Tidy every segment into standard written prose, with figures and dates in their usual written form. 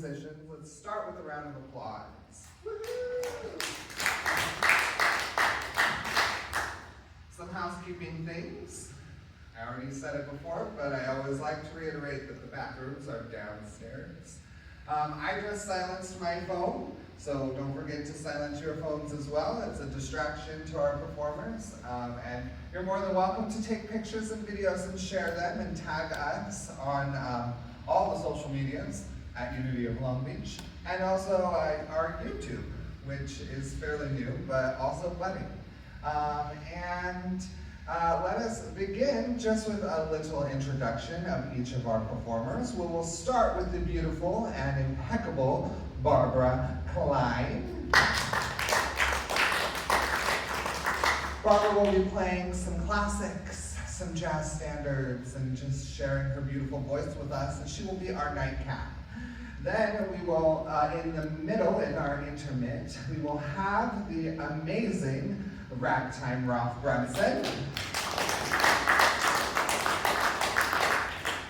musicians. Let's start with a round of applause. Some housekeeping things. I already said it before, but I always like to reiterate that the bathrooms are downstairs. I just silenced my phone, so don't forget to silence your phones as well. It's a distraction to our performers. And you're more than welcome to take pictures and videos and share them and tag us on all the social medias at Unity of Long Beach. And also our YouTube, which is fairly new, but also budding. Let us begin just with a little introduction of each of our performers. We will start with the beautiful and impeccable Barbara Klein. Barbara will be playing some classics, some jazz standards, and just sharing her beautiful voice with us, and she will be our nightcap. Then we will, in the middle, in our intermit, we will have the amazing ragtime Brunson.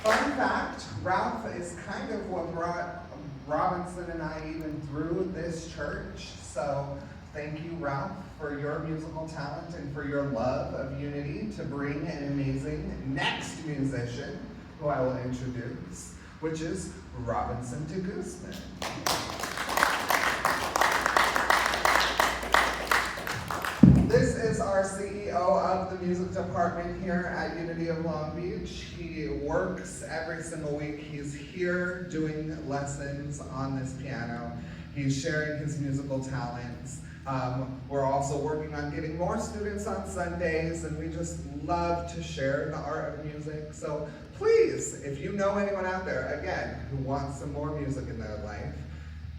Fun fact, Ralph is kind of what brought Rovinson and I even through this church. So thank you, Ralph, for your musical talent and for your love of Unity to bring an amazing next musician who I will introduce, which is Rovinson de Guzman. This is our CEO of the music department here at Unity of Long Beach. He works every single week. He's here doing lessons on this piano. He's sharing his musical talents. We're also working on getting more students on Sundays, and we just love to share the art of music. So please, if you know anyone out there, again, who wants some more music in their life,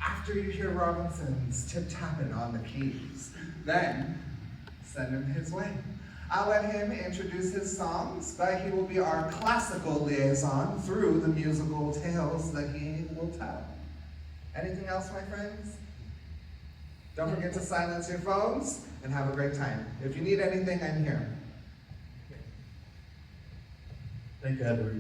after you hear Robinson's tip-tapping on the keys, then send him his way. I'll let him introduce his songs, but he will be our classical liaison through the musical tales that he will tell. Anything else, my friends? Don't forget to silence your phones and have a great time. If you need anything, I'm here. Thank you, Heather.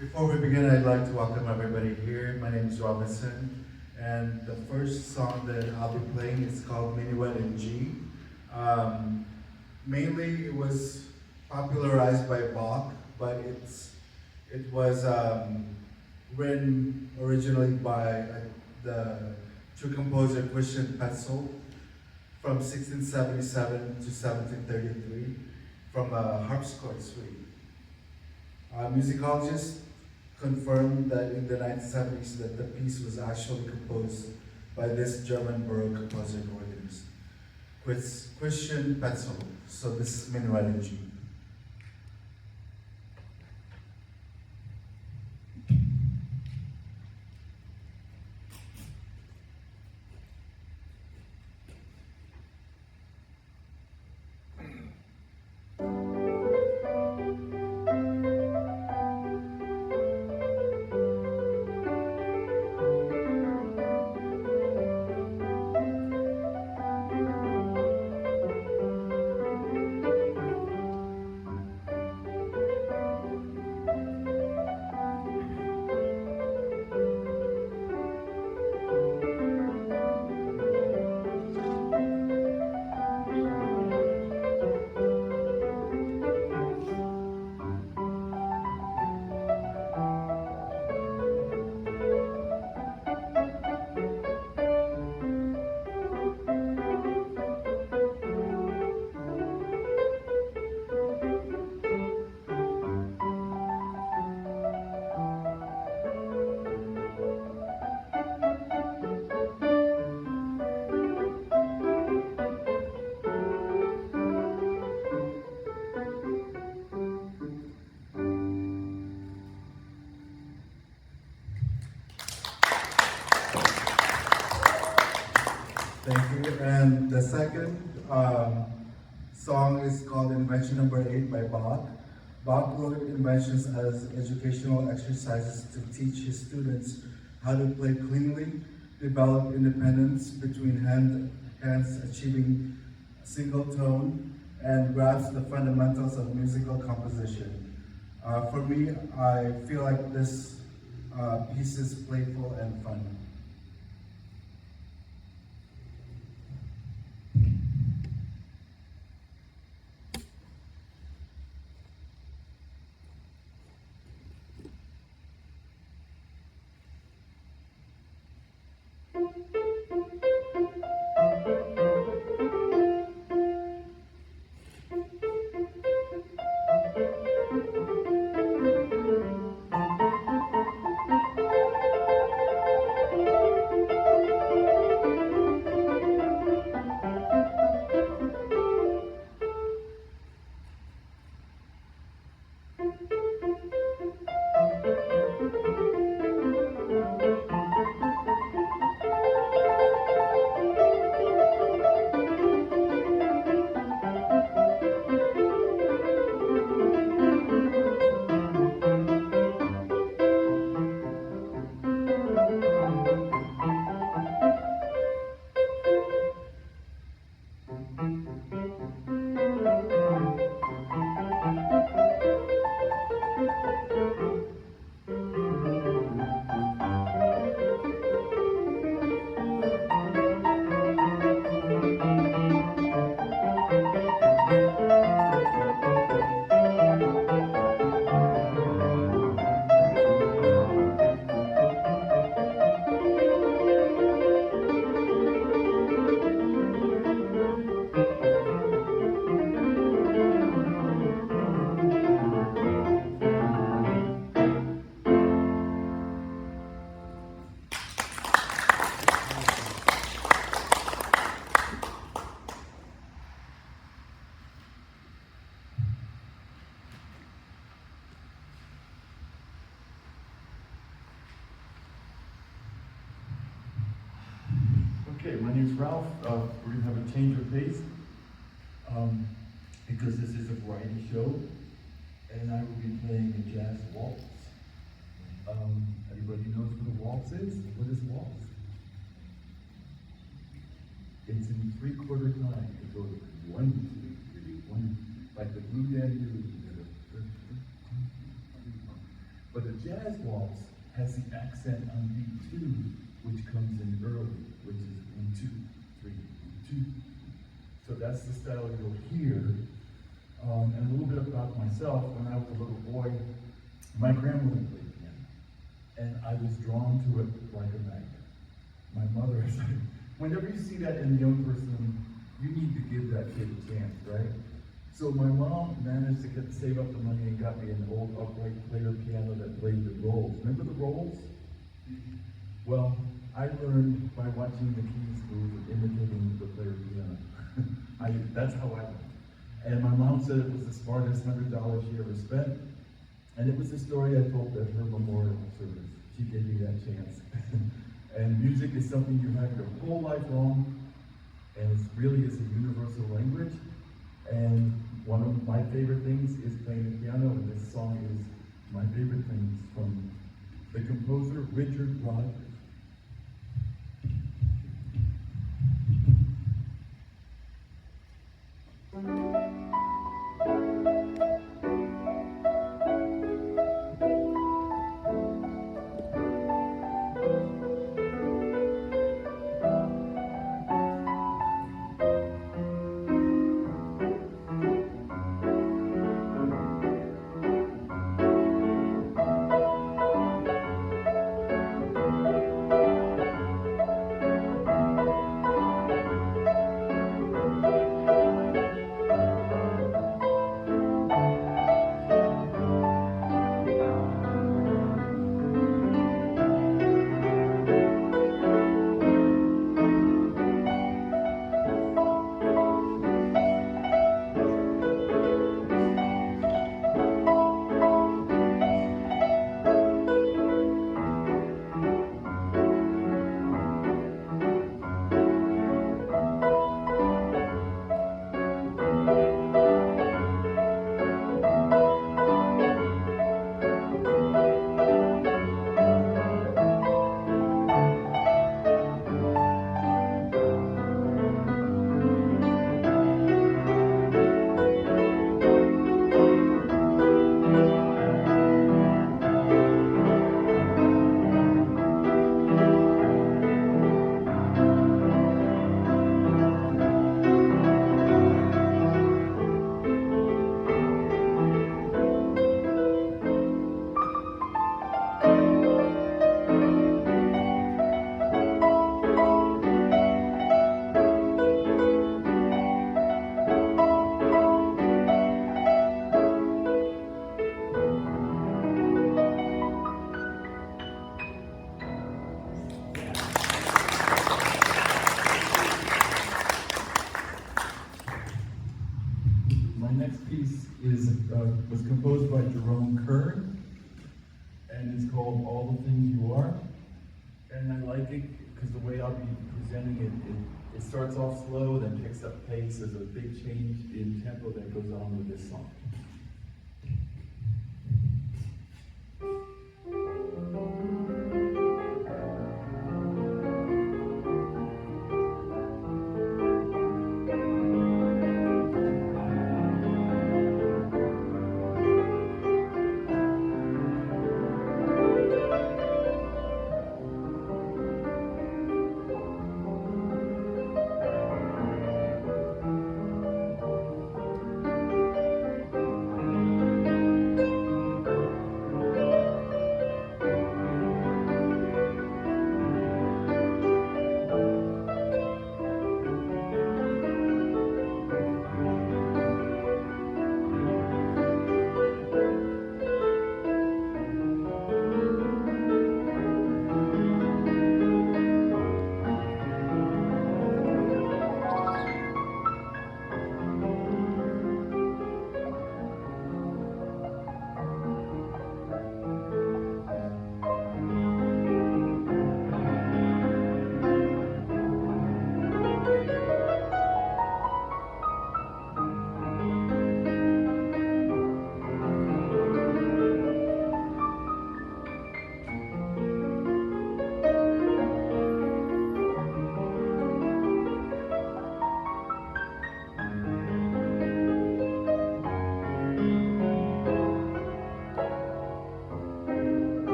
Before we begin, I'd like to welcome everybody here. My name is Robinson, and the first song that I'll be playing is called Minuet in G. Mainly, it was popularized by Bach, but it was written originally by the true composer Christian Petzold from 1677 to 1733 from a harpsichord suite. Musicologists confirmed that in the 1970s that the piece was actually composed by this German Baroque composer and organist, Christian Petzold. So this is Minuet in G. Thank you. And the second song is called Invention Number 8 by Bach. Bach wrote inventions as educational exercises to teach his students how to play cleanly, develop independence between hands, achieving single tone, and grasps the fundamentals of musical composition. For me, I feel like this piece is playful and fun. Okay, my name's Ralph. We're going to have a change of pace because this is a variety show, and I will be playing a jazz waltz. Everybody knows what a waltz is? What is waltz? It's in 3/4 time. It goes 1, 2, 3, 1, like the Blue Danube. But a jazz waltz has the accent on beat 2, which comes in early, which is 1, 2, 3, 1, 2. So that's the style you'll hear. And a little bit about myself. When I was a little boy, my grandmother played piano, and I was drawn to it like a magnet. My mother said, whenever you see that in a young person, you need to give that kid a chance, right? So my mom managed to save up the money and got me an old upright player piano that played the rolls. Remember the rolls? Well, I learned by watching the keys move and imitating the player piano. That's how I learned. And my mom said it was the smartest $100 she ever spent. And it was the story I told at her memorial service. She gave me that chance. And music is something you have your whole life long, and it really is a universal language. And one of my favorite things is playing the piano, and this song is my favorite thing. It's from the composer Richard Rodgers. next piece was composed by Jerome Kern, and it's called All the Things You Are. And I like it because the way I'll be presenting it, it starts off slow, then picks up pace. There's a big change in tempo that goes on with this song.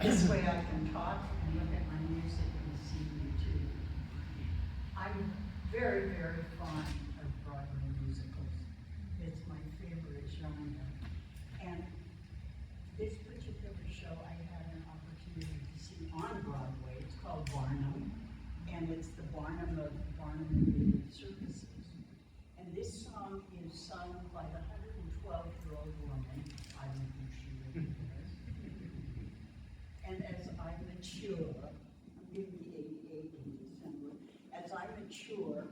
This way I can talk and look at my music and see you too. I'm very, very fond of Broadway musicals. It's my favorite genre. And this particular show I had an opportunity to see on Broadway. It's called Barnum, and it's the Barnum of Barnum and Bailey Circuses. And this song is sung by the 112-year-old woman. I don't think she really is. And as I mature, I'm going to be 88 in December, as I mature,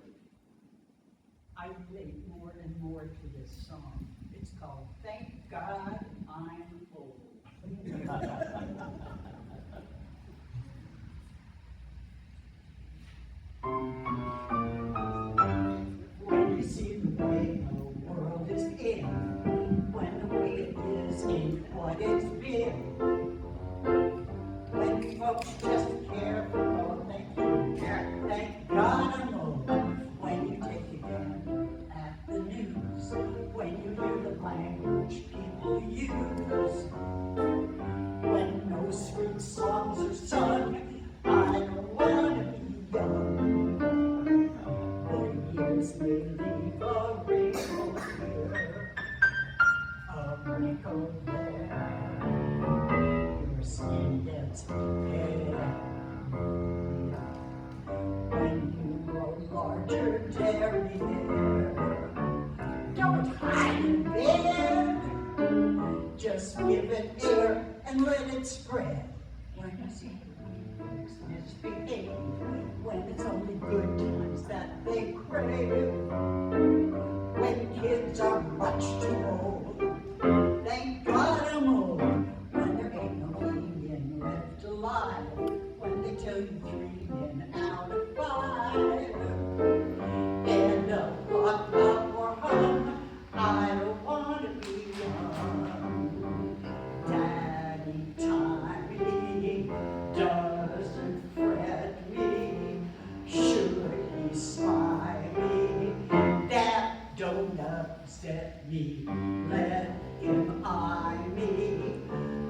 I relate more and more to this song. It's called Thank God I'm Old. When you see the way the world is in, when the way it is ain't what it's been, when folks just care for all they care, thank God I'm old. When you take a gun at the news, leave a wrinkle here, a wrinkle there. Your skin gets pale when you grow larger, derriere. Don't hide in bed, just give it air and let it spread. When you see folks misbehave, when it's only good times that they crave, when kids are much too old, thank God I'm old, when there ain't no million left alive, when they tell you 3 men out of 5, end up locked up or hung, I don't want to be young. Daddy Tiny doesn't fret me, should he spy me, that don't upset me, let him eye me,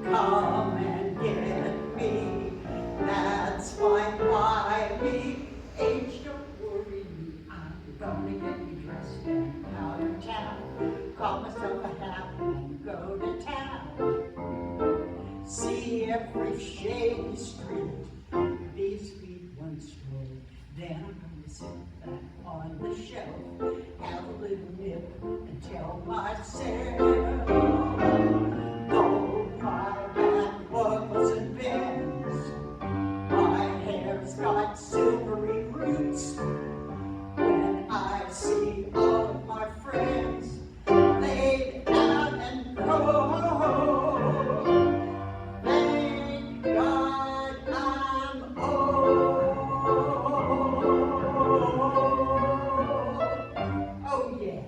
come and get me, that's fine by me, age don't worry me, I'm gonna get me dressed and out of town, call myself a hat and go to town, see every shady street these feet once trod, then I'm gonna sit back on the shelf, have a little nip and tell myself, don't cry back buckles and bends, my hair's got silvery roots, when I see all of my friends laid out and cold, thank God I'm old. Oh yeah.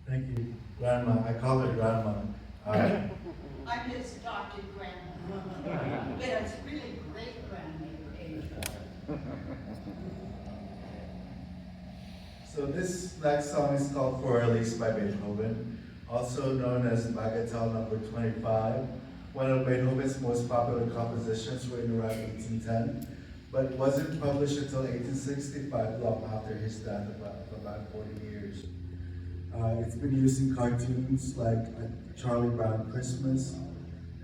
Thank you, Grandma. I call her Grandma. I'm his adopted grandma, but it's really great grandmother age. So this next song is called For Elise by Beethoven, also known as Bagatelle Number 25, one of Beethoven's most popular compositions written around 1810, but wasn't published until 1865, long after his death, about 40 years. It's been used in cartoons like Charlie Brown Christmas,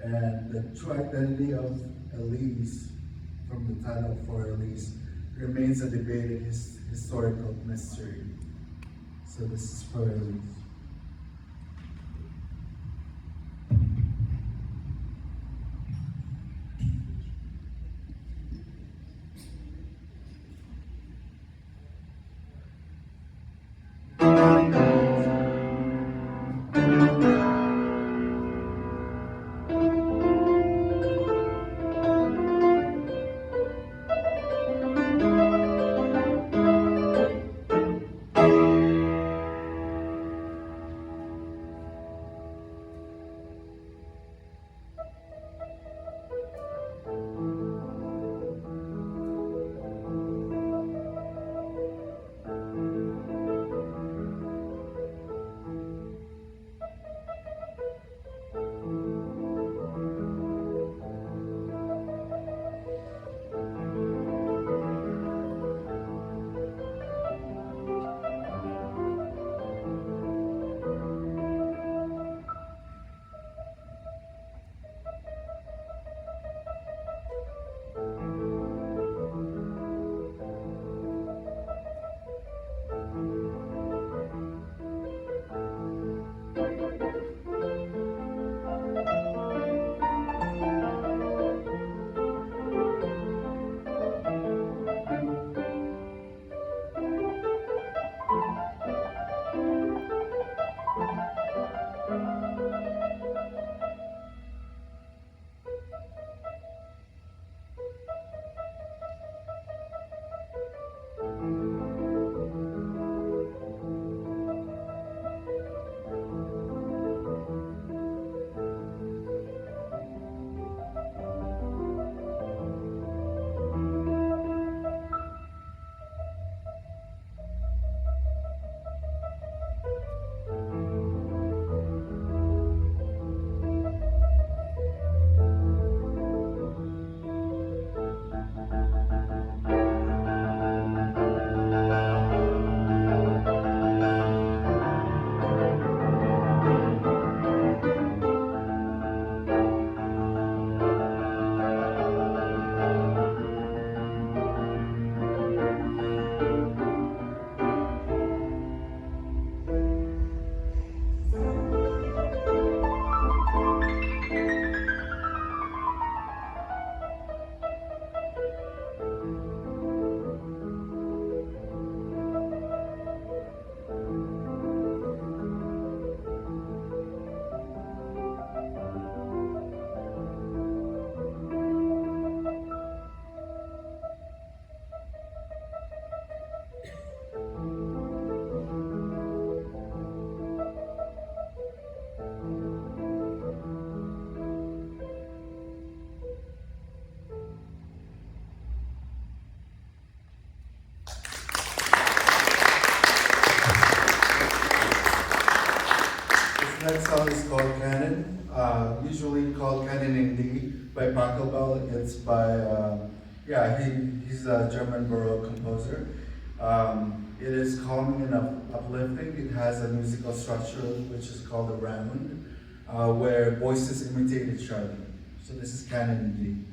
and the true identity of Elise, from the title For Elise, remains a debated historical mystery. So this is For Elise. Next song is called Canon, usually called Canon in D by Pachelbel. It's by, he's a German Baroque composer. It is calming and uplifting. It has a musical structure which is called a round, where voices imitate each other. So this is Canon in D.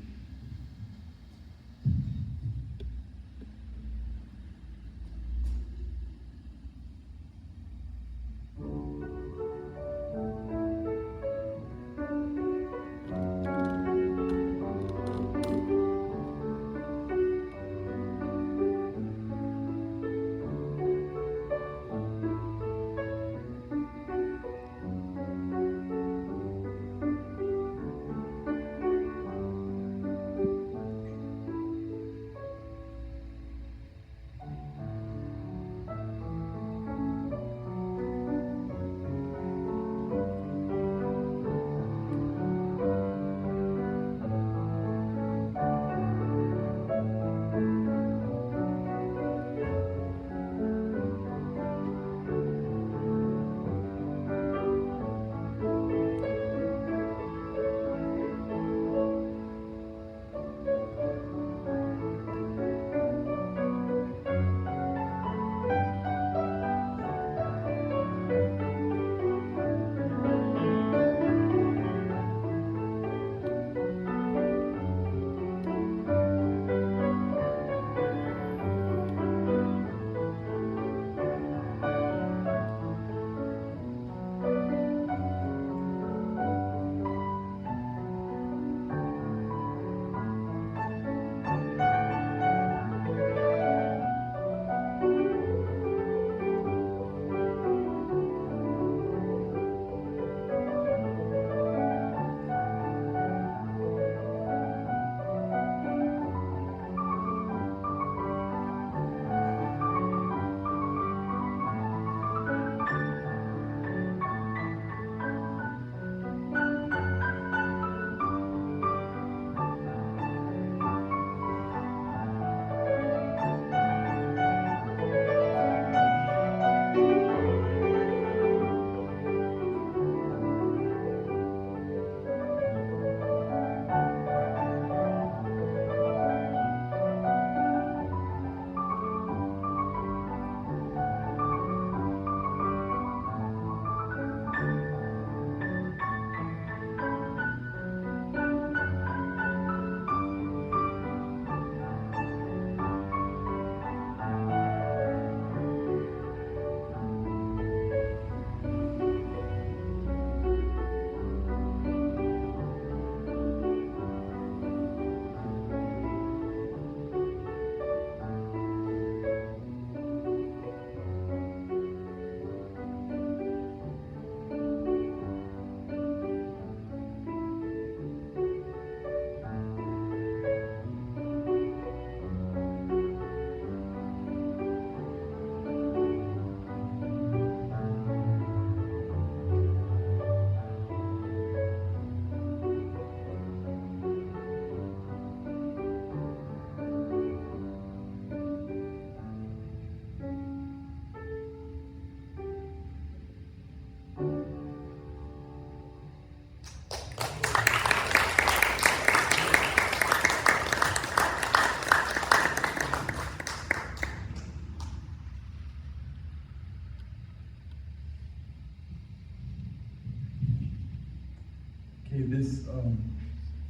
Okay, this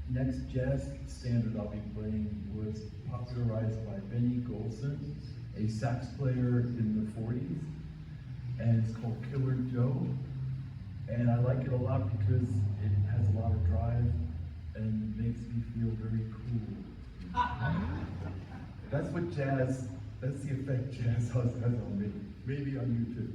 next jazz standard I'll be playing was popularized by Benny Golson, a sax player in the 40s, and it's called Killer Joe. And I like it a lot because it has a lot of drive and makes me feel very cool. That's what jazz, that's the effect jazz has on me. Maybe on you too.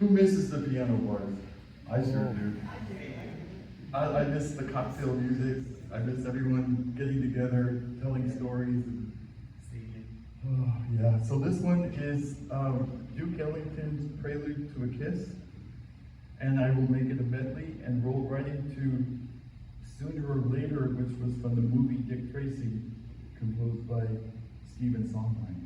Who misses the piano bars? I sure do. I miss the cocktail music. I miss everyone getting together, telling stories. Oh, yeah. So this one is Duke Ellington's Prelude to a Kiss. And I will make it a medley and roll right into Sooner or Later, which was from the movie Dick Tracy, composed by Stephen Sondheim.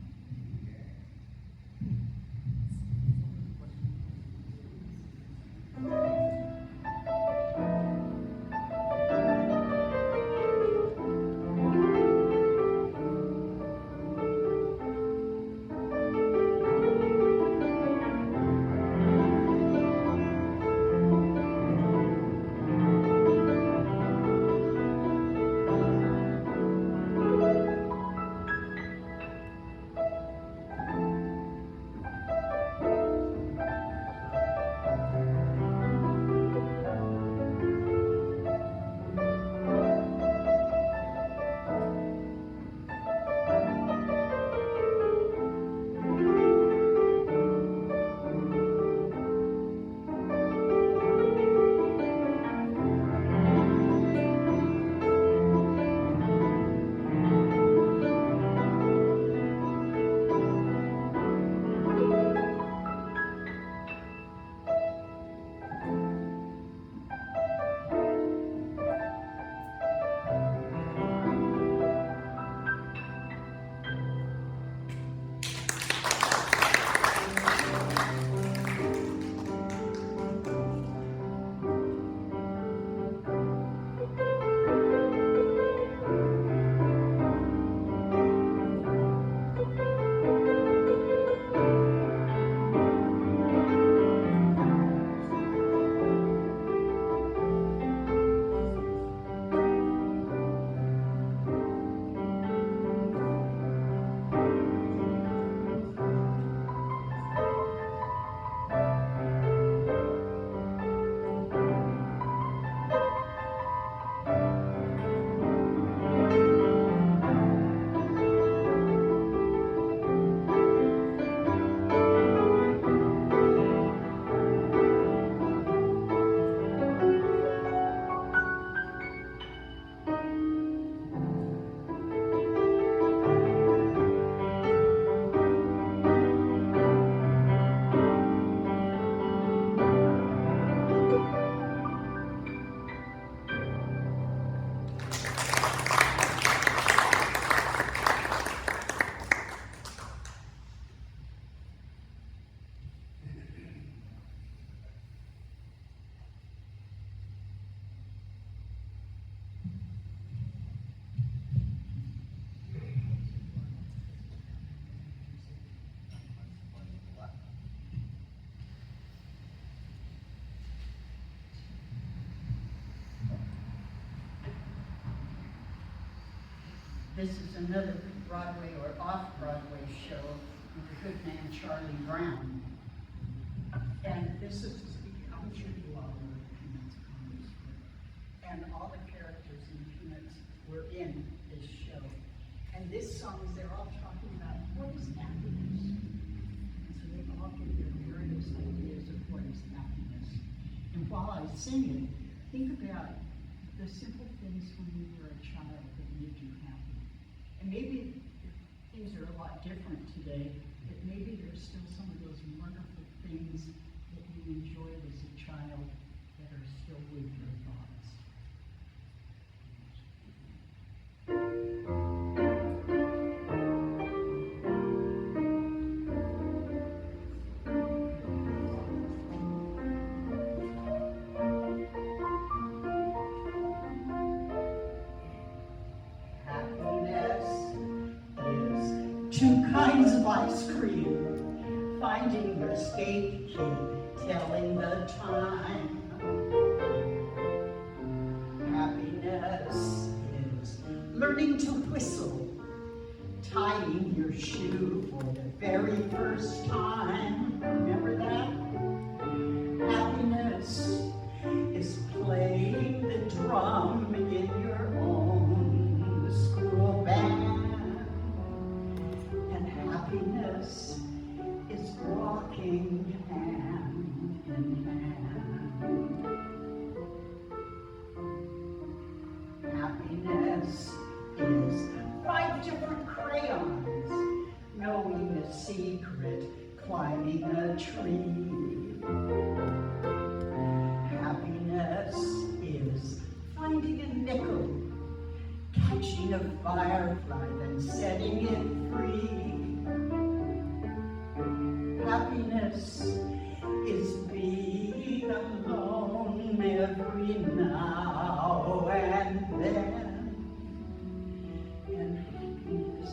This is another Broadway or off-Broadway show with the good man Charlie Brown. And this is, I'm sure you all know Peanuts comics. And all the characters in Peanuts were in this show. And this song is, they're all talking about what is happiness. And so they all give their various ideas of what is happiness. And while I sing it, think about the simple things when you were a child that made you happy. And maybe things are a lot different today, but maybe there's still some of those wonderful things that you enjoyed as a child that are still with your thoughts. Two kinds of ice cream, finding your skate key, telling the time. Happiness is learning to whistle, tying your shoe for the very first time. Remember that? Happiness is playing the drum in your own school band. Happiness is walking hand a firefly, then setting it free. Happiness is being alone every now and then. And happiness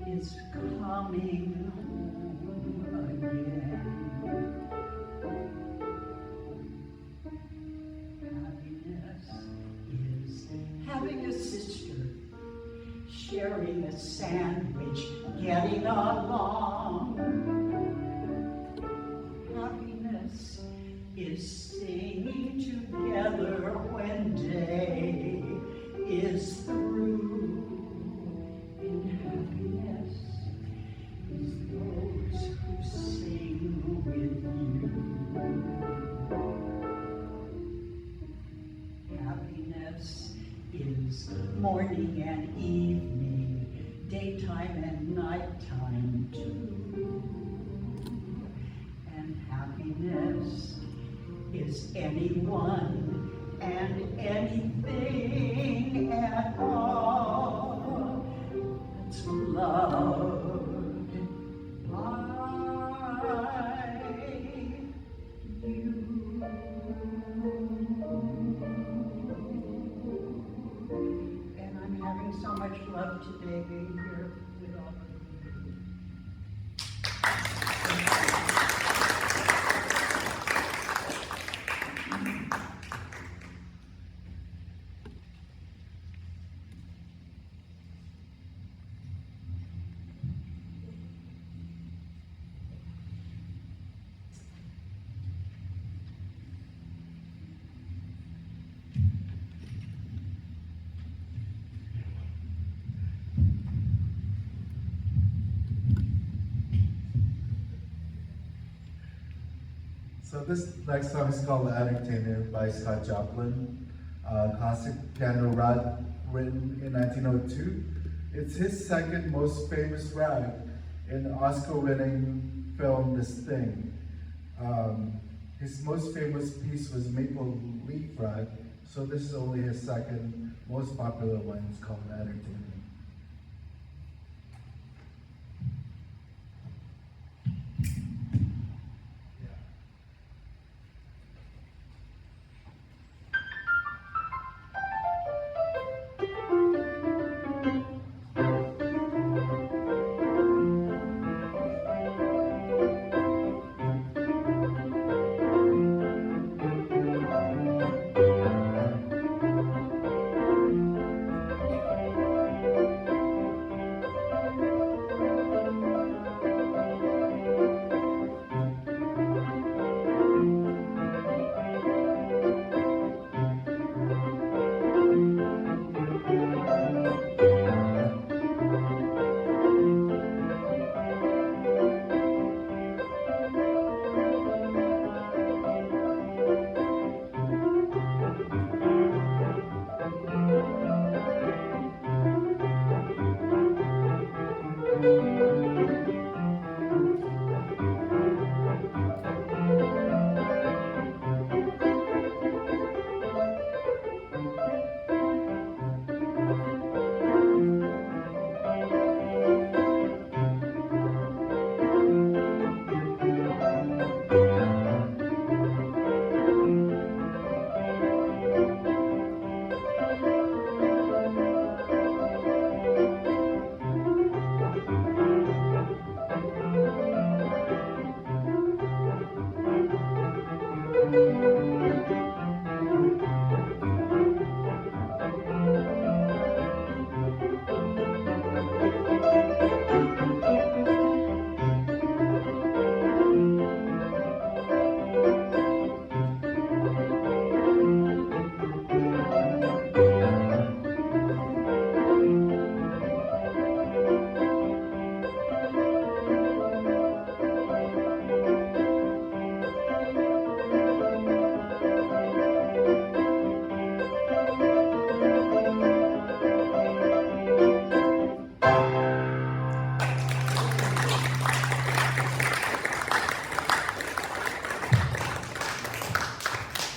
is coming home again. Happiness is having a sister, sharing a sandwich, getting along. Happiness is singing together when day is through. And happiness is those who sing with you. Happiness is morning and evening, daytime and nighttime too. And happiness is anyone and anything at all that's loved by you. And I'm having so much love today being here with all of you. So this next song is called The Entertainer by Scott Joplin, classic piano rag written in 1902. It's his second most famous rag in the Oscar-winning film This Thing. His most famous piece was Maple Leaf Rag, so this is only his second most popular one. It's called The Entertainer.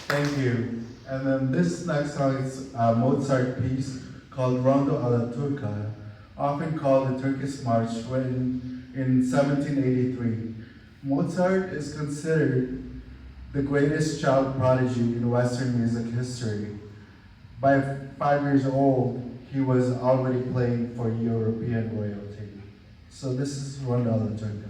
Thank you. And then this next song is a Mozart piece called Rondo alla Turca, often called the Turkish March, written in 1783. Mozart is considered the greatest child prodigy in Western music history. By 5 years old, he was already playing for European royalty. So this is Rondo alla Turca.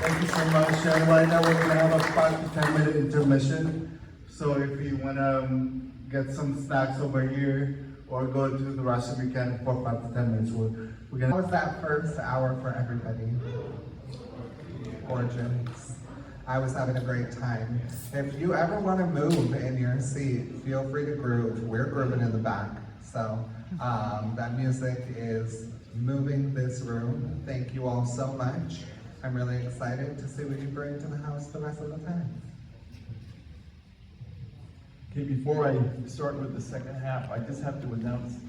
Thank you so much. And right now we're gonna have a 5 to 10 minute intermission. So if you wanna get some snacks over here or go to the restroom, you can for 5 to 10 minutes. We're gonna. How was that first hour for everybody? Gorgeous. I was having a great time. If you ever want to move in your seat, feel free to groove. We're grooving in the back. So that music is moving this room. Thank you all so much. I'm really excited to see what you bring to the house the rest of the time. Okay, before I start with the second half, I just have to announce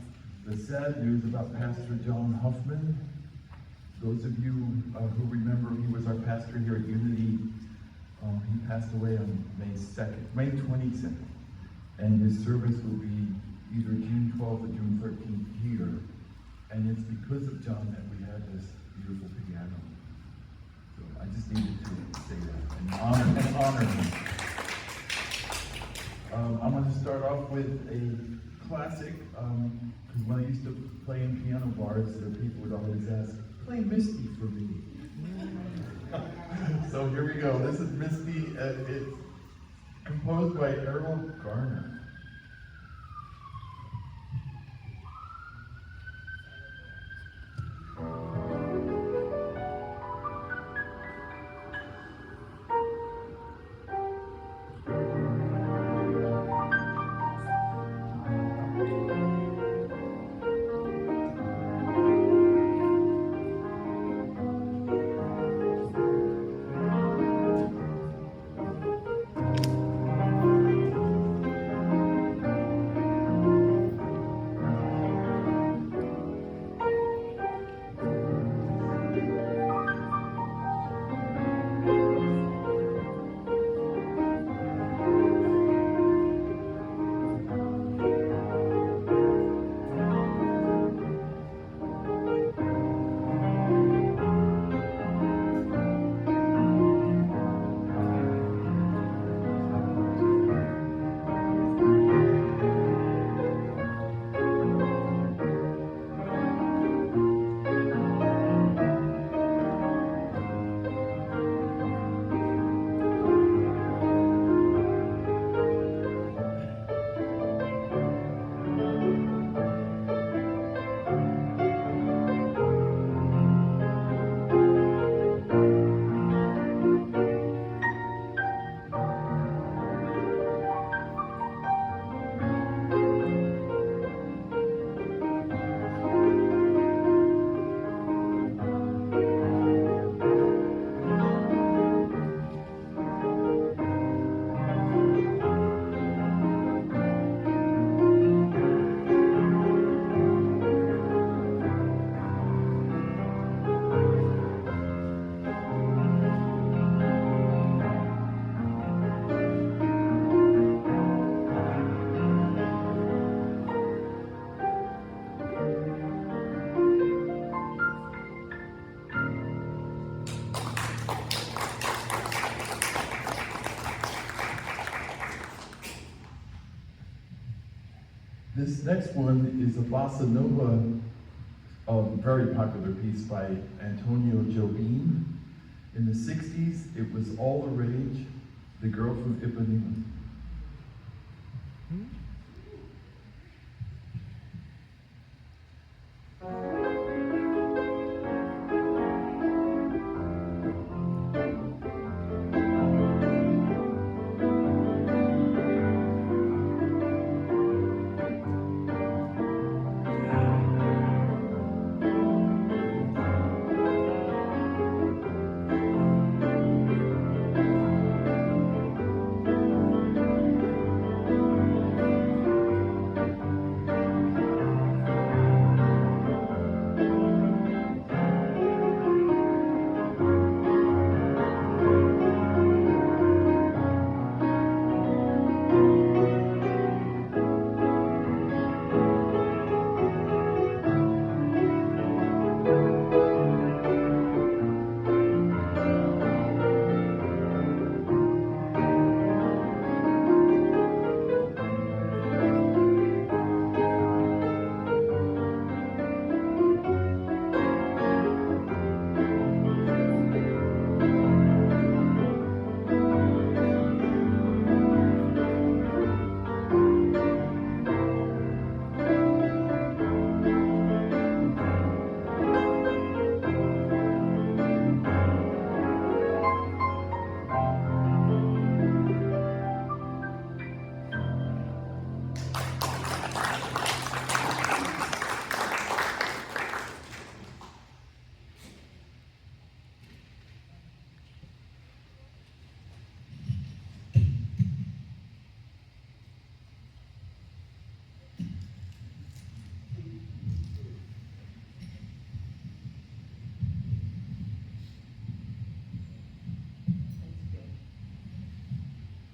the sad news about Pastor John Huffman. Those of you who remember, he was our pastor here at Unity. He passed away on May 22nd. And his service will be either June 12th or June 13th here. And it's because of John that we have this beautiful piano. So I just needed to say that and honor him. I'm going to start off with a classic, because when I used to play in piano bars, the people would always ask, play Misty for me. So here we go. This is Misty. It's composed by Errol Garner. This next one is a bossa nova, very popular piece by Antonio Jobim. In the 60s, it was all the rage, The Girl from Ipanema.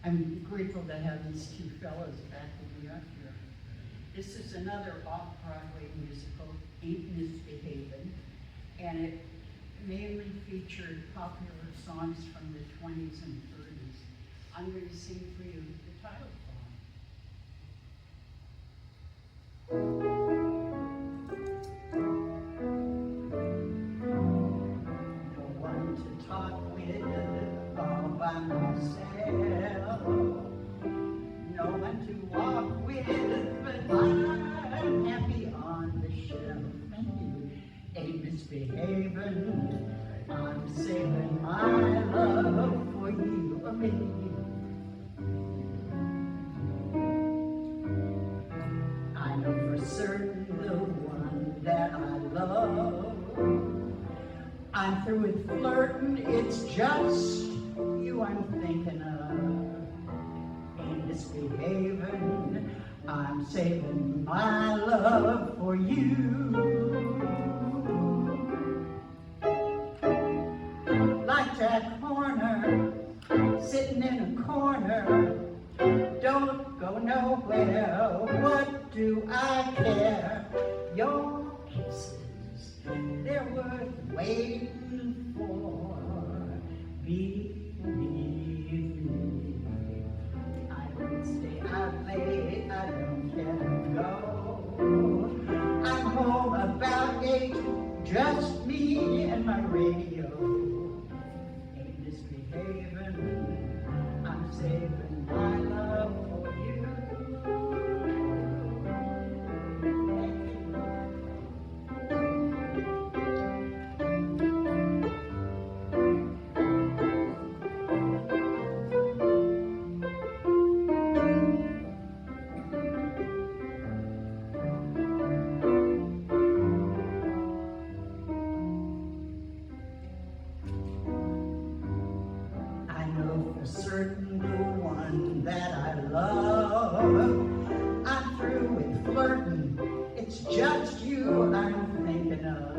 I'm grateful to have these two fellows backing me up here. This is another off-Broadway musical, Ain't Misbehavin', and it mainly featured popular songs from the 20s and 30s. I'm going to sing for you the title song. No one to talk with all by myself. No one to walk with, but I'm happy on the shelf. And you ain't misbehaving. I'm saving my love for you, or maybe you. I know for certain the one that I love. I'm through with flirting, it's just you I'm thinking of. Ain't misbehaving, I'm saving my love for you. Like that corner, sitting in a corner, don't go nowhere, what do I care? Your kisses, they're worth waiting for. Believe me, I don't stay out late, I don't care to go. I'm home about 8, just me and my radio. Ain't misbehaving, I'm saving my love for you. I know for certain the one that I love. I'm through with flirting, it's just you I'm thinking of.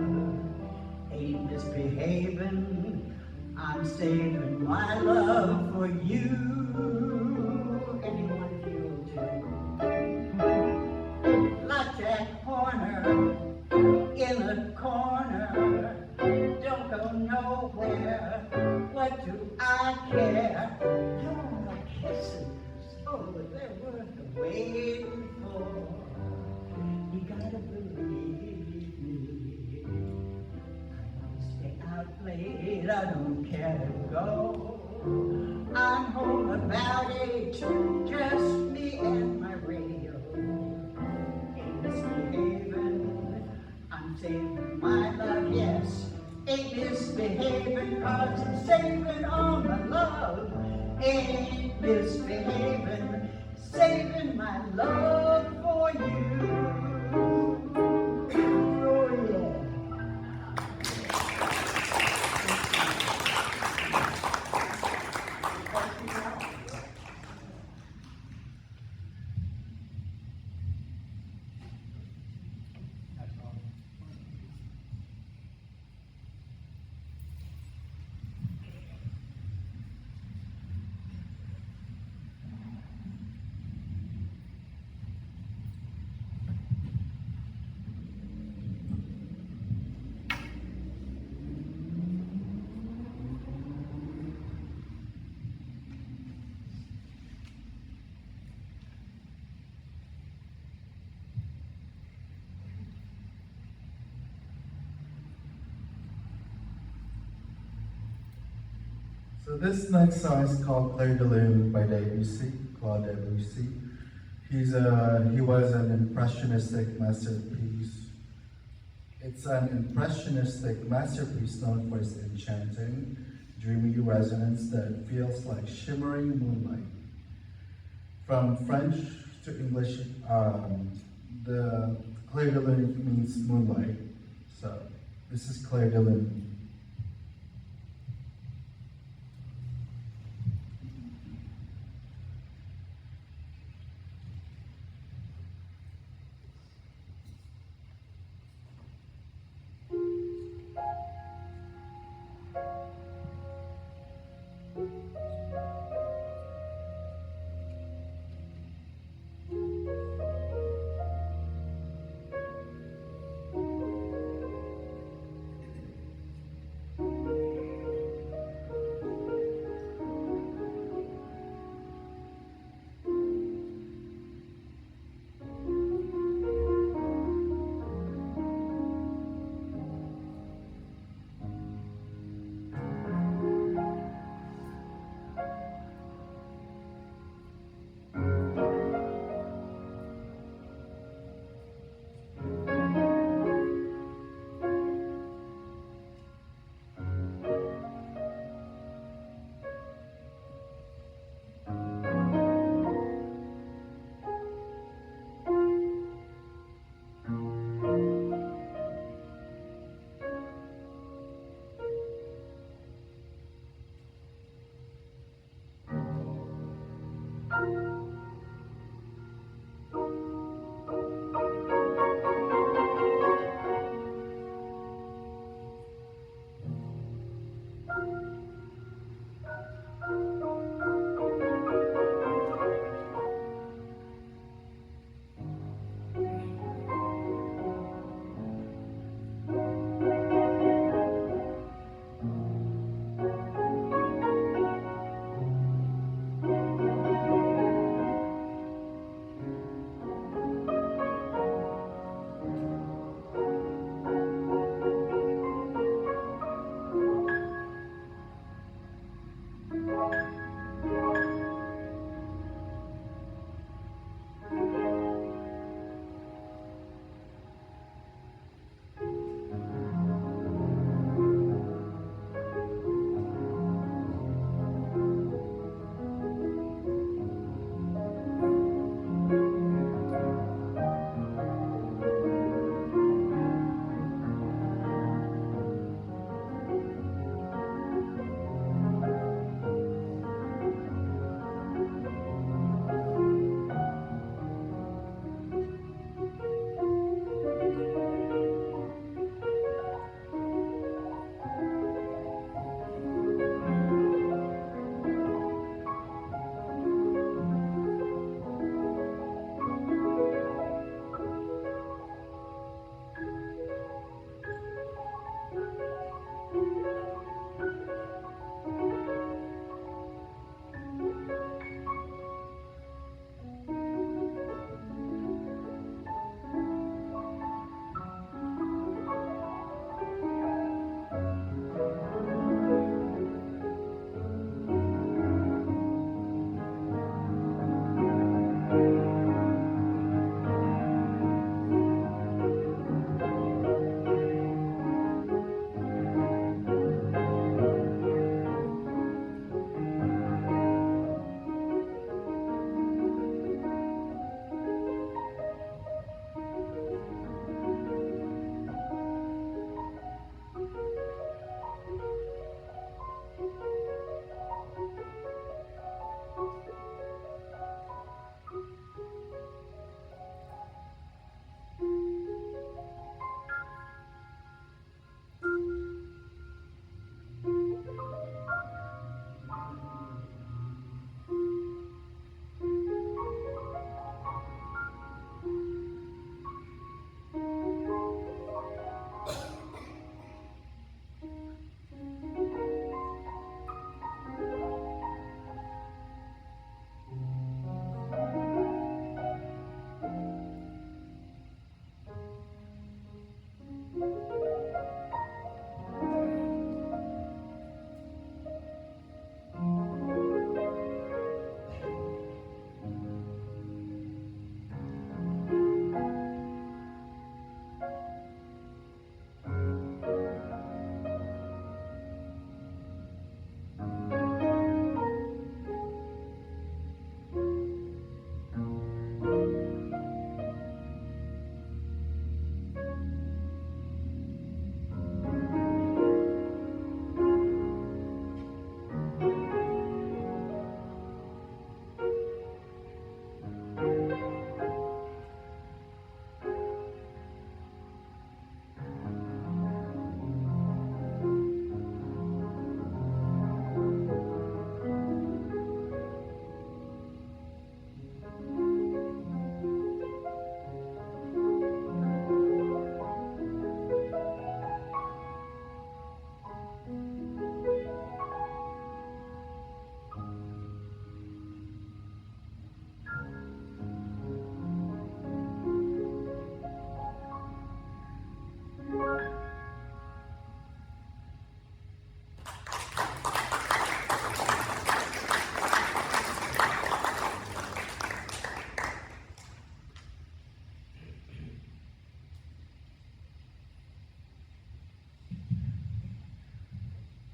Ain't misbehaving, I'm saving my love for you. Anyone feel too? Like that corner, in the corner, don't go nowhere, what do I care? Your kisses, oh, they're worth the waiting for. You gotta believe me, I don't stay out late, I don't care to go. I'm home about 8, just me and my radio. Ain't misbehaving, I'm saving my love, yes. Ain't misbehaving, cause I'm saving all my love. Ain't misbehaving, saving my love for you. Oh yeah. So this next song is called Clair de Lune by Debussy, Claude Debussy. He was an impressionistic masterpiece. It's an impressionistic masterpiece known for its enchanting, dreamy resonance that feels like shimmering moonlight. From French to English, the Clair de Lune means moonlight. So this is Clair de Lune.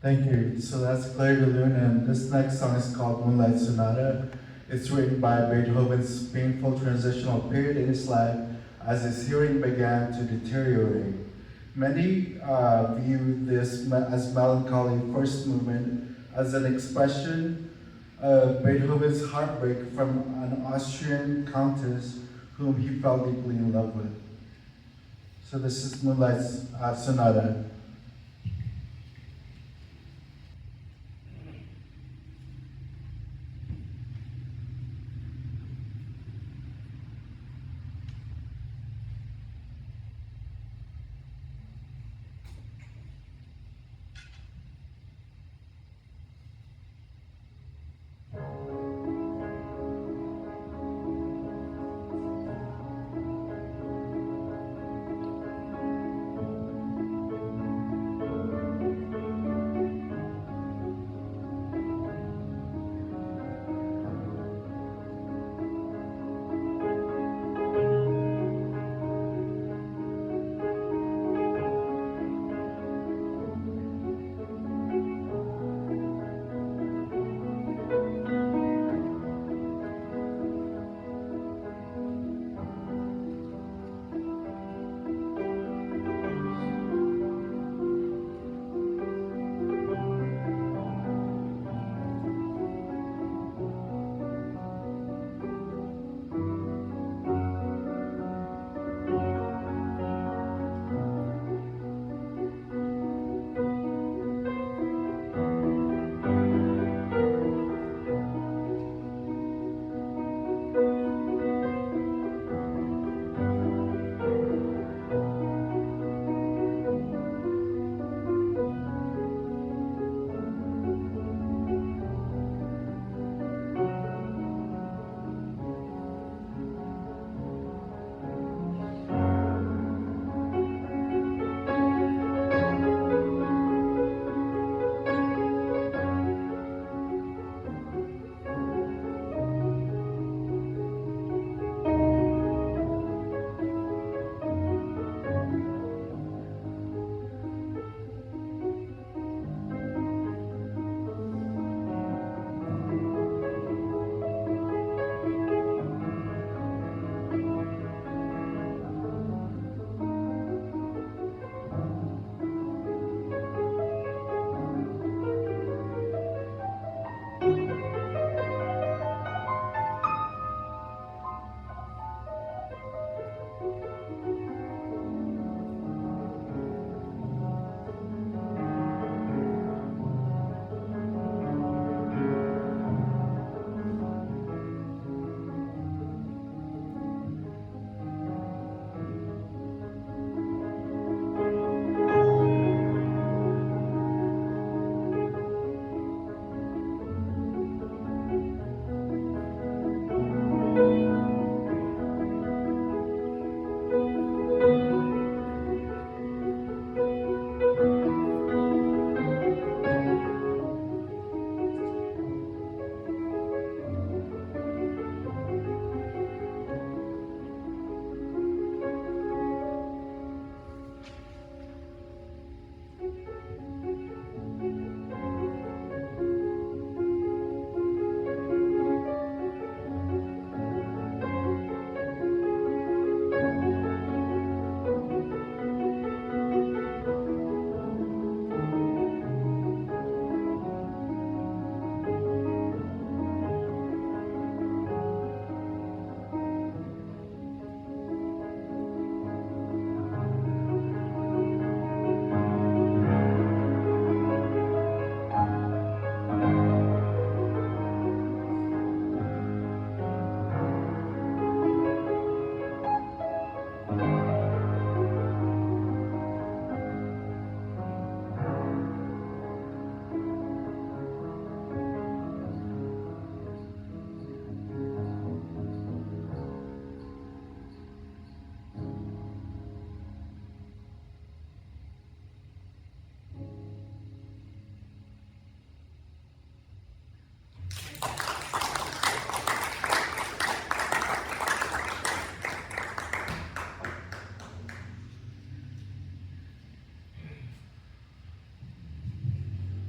Thank you. So that's Claire de Lune, and this next song is called Moonlight Sonata. It's written by Beethoven's painful transitional period in his life as his hearing began to deteriorate. Many view this as melancholy first movement as an expression of Beethoven's heartbreak from an Austrian countess whom he fell deeply in love with. So this is Moonlight Sonata.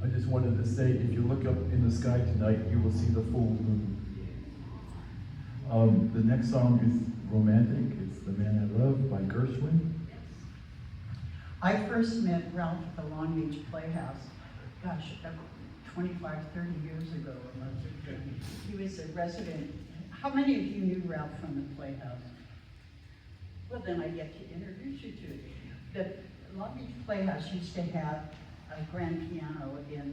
I just wanted to say, if you look up in the sky tonight, you will see the full moon. The next song is romantic. It's The Man I Love by Gershwin. I first met Ralph at the Long Beach Playhouse, gosh, 25, 30 years ago. He was a resident. How many of you knew Ralph from the Playhouse? Well, then I get to introduce you to it. The Long Beach Playhouse used to have a grand piano in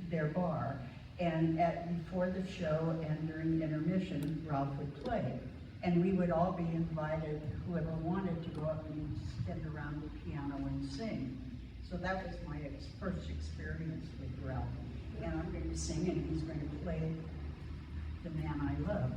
their bar, and before the show and during intermission, Ralph would play. And we would all be invited, whoever wanted, to go up and stand around the piano and sing. So that was my first experience with Ralph. And I'm going to sing, and he's going to play The Man I Love.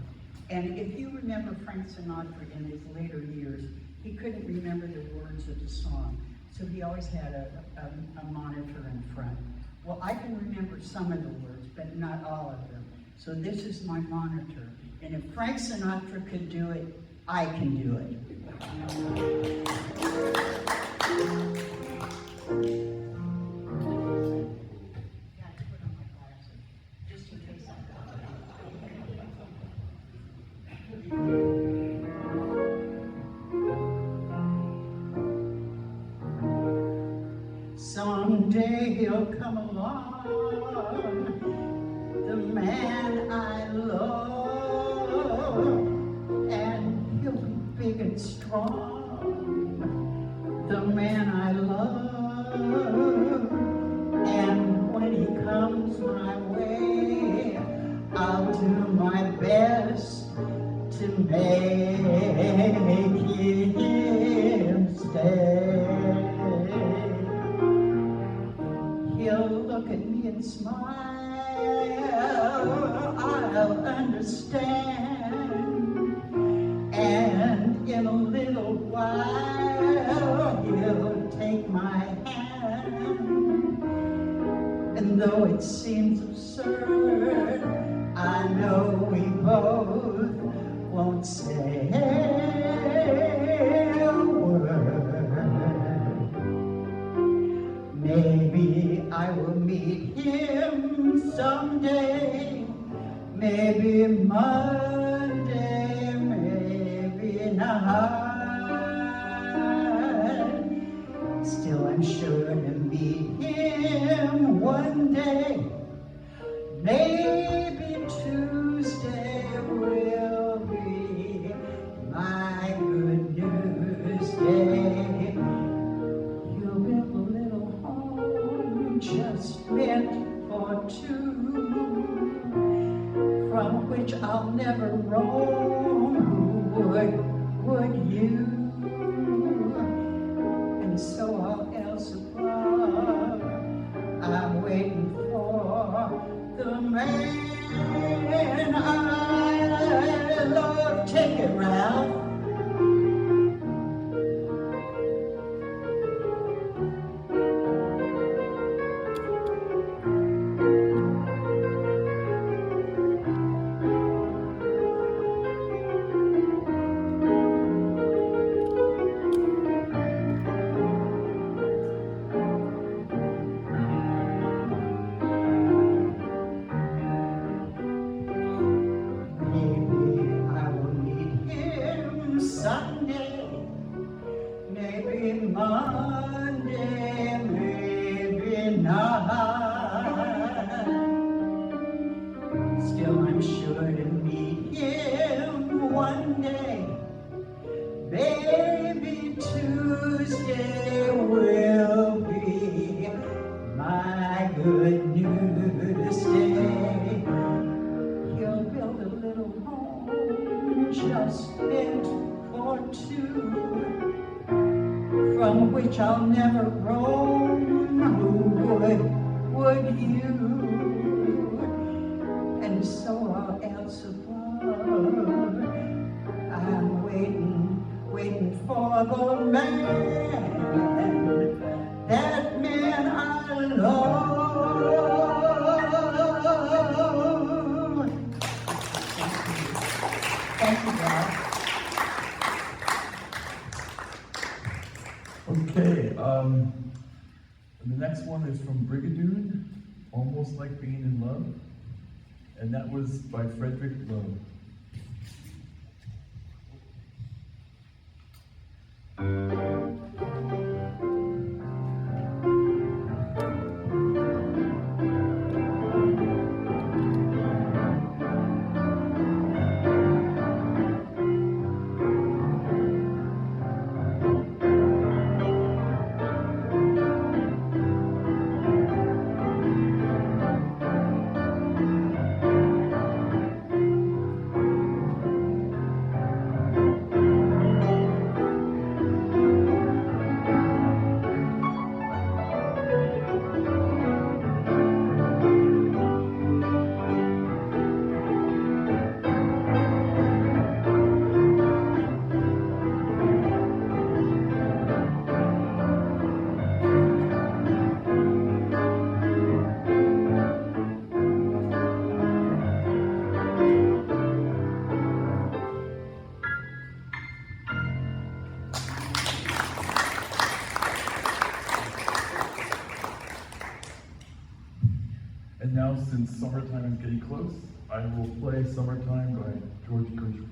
And if you remember Frank Sinatra in his later years, he couldn't remember the words of the song. So he always had a monitor in front. Well, I can remember some of the words, but not all of them. So this is my monitor. And if Frank Sinatra could do it, I can do it. Someday he'll come along, the man I love, and he'll be big and strong, the man I love. And when he comes my way, I'll do my best to make him stay. He'll look at me and smile, I'll understand, and in a little while he'll take my hand. And though it seems absurd, I know we both won't say a word. Maybe I will meet him someday, maybe Monday, maybe not. Still I'm sure to meet him one day, maybe Tuesday will be my good news day. He'll build a little home just meant for two, from which I'll never roam. Would you? And so all else above, I'm waiting for the man I love. Take it, Ralph. Monday, maybe not. Still I'm sure to meet him one day. Maybe Tuesday will be my good news day. He'll build a little home just meant for two, from which I'll never roam. Would you? And so all else above, I'm waiting for the man, that man I love. Thank you, God. Okay, next one is from Brigadoon, Almost Like Being in Love. And that was by Frederick Lowe. And now, since summertime is getting close, I will play Summertime by George Gershwin.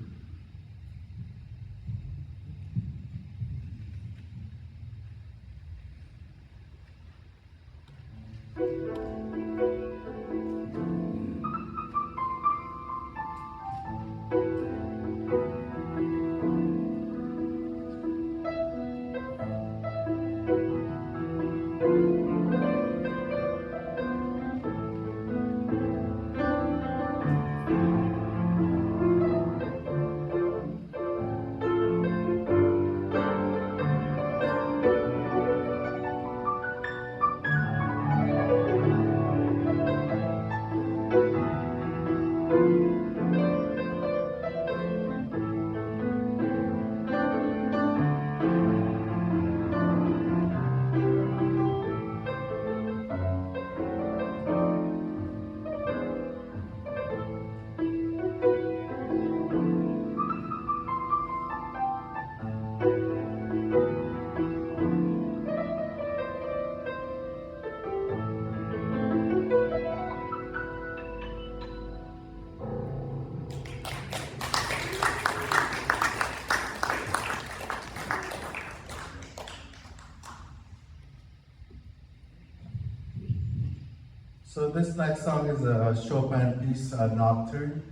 So this next song is a Chopin piece, Nocturne,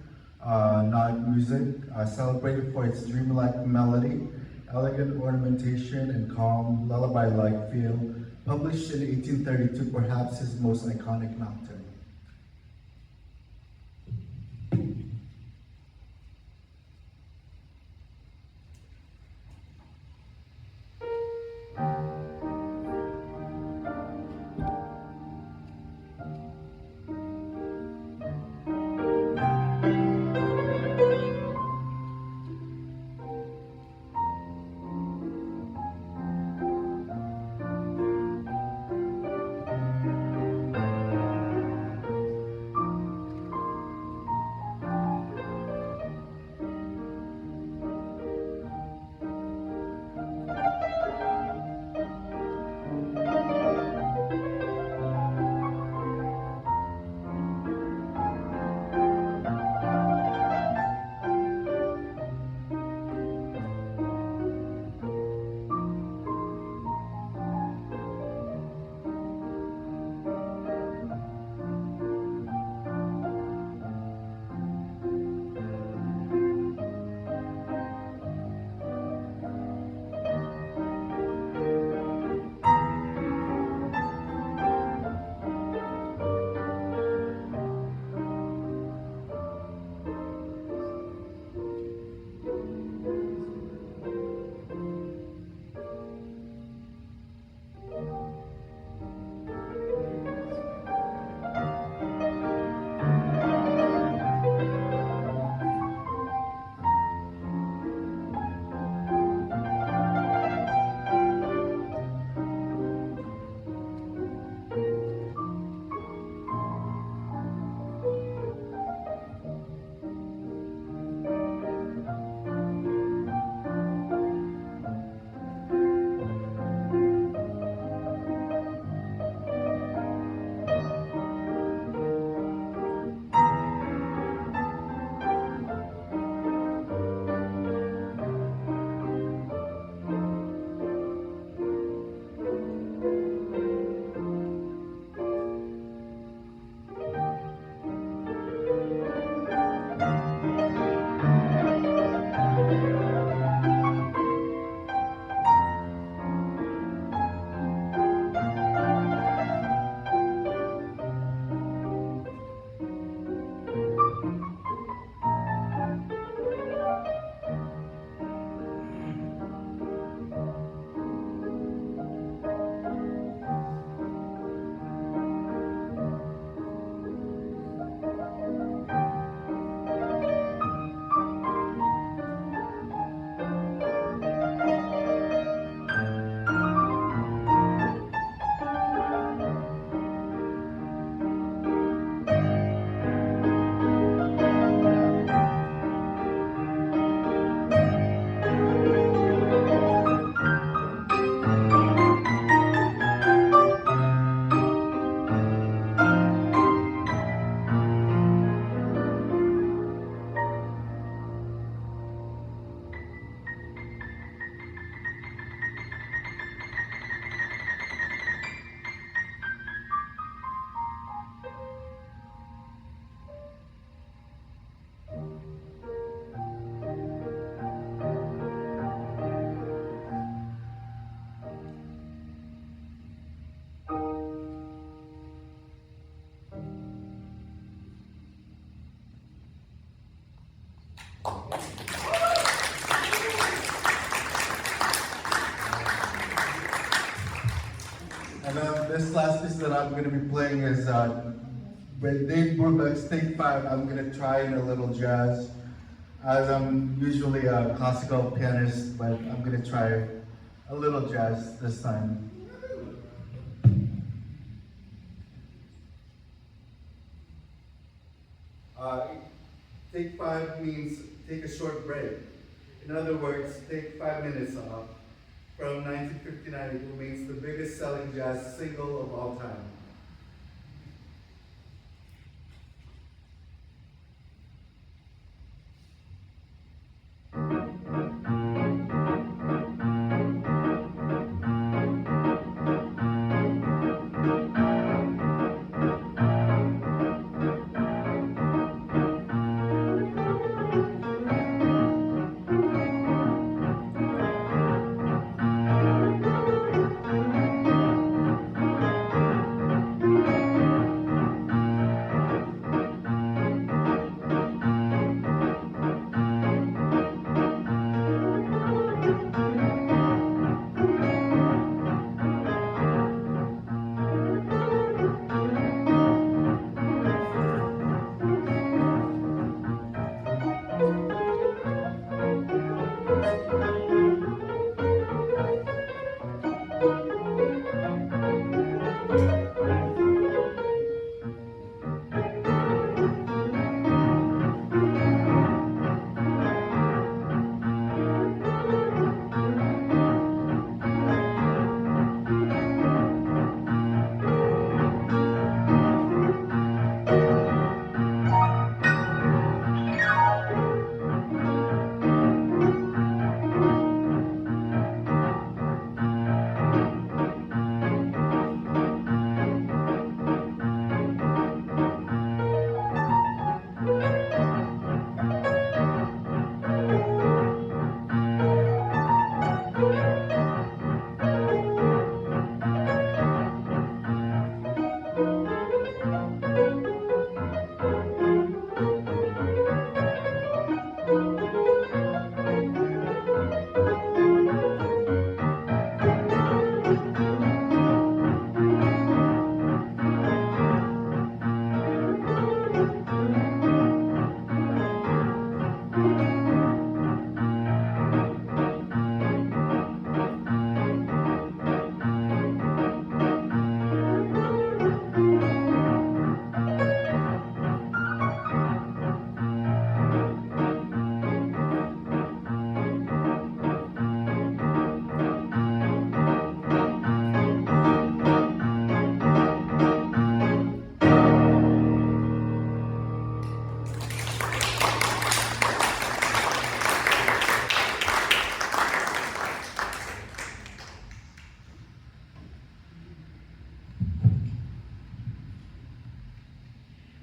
night music, celebrated for its dreamlike melody, elegant ornamentation, and calm, lullaby-like feel. Published in 1832, perhaps his most iconic nocturne. And this last piece that I'm going to be playing is with Dave Brubeck's Take 5. I'm going to try in a little jazz, as I'm usually a classical pianist, but I'm going to try a little jazz this time. Take 5 means take a short break. In other words, take 5 minutes off. From 1959, it remains the biggest selling jazz single of all time.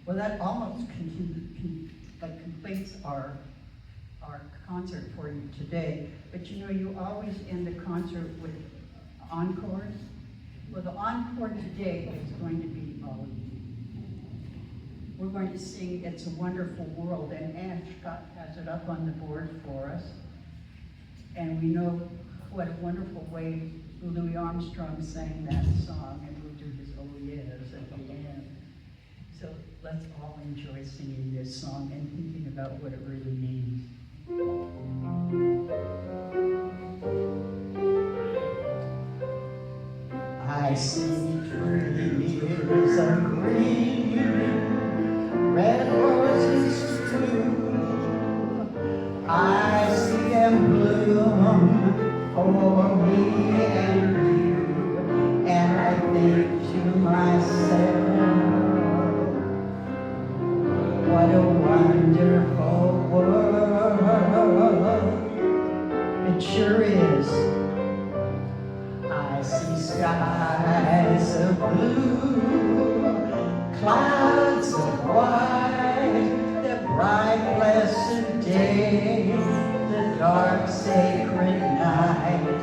Well, that almost completes our concert for you today. But you know, you always end the concert with encores. Well, the encore today is going to be we're going to sing "It's a Wonderful World," and Ann Scott has it up on the board for us. And we know what a wonderful way Louis Armstrong sang that song, and we'll do his "Oh Yes" at the end. So let's all enjoy singing this song and thinking about what it really means. I see trees of green, red roses too. I see them bloom for me and you, and I think to myself, what a wonderful world. It sure is. I see skies of blue, clouds of white, the bright blessed day, the dark sacred night,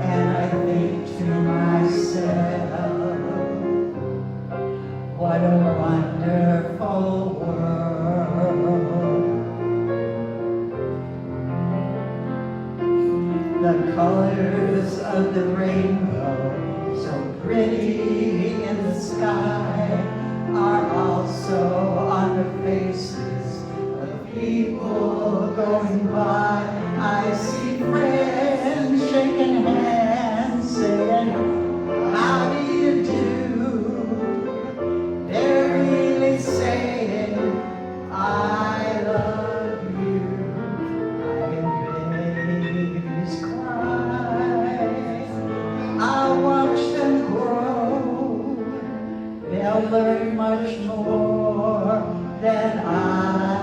and I think to myself, what a wonderful world. they'll learn much more than I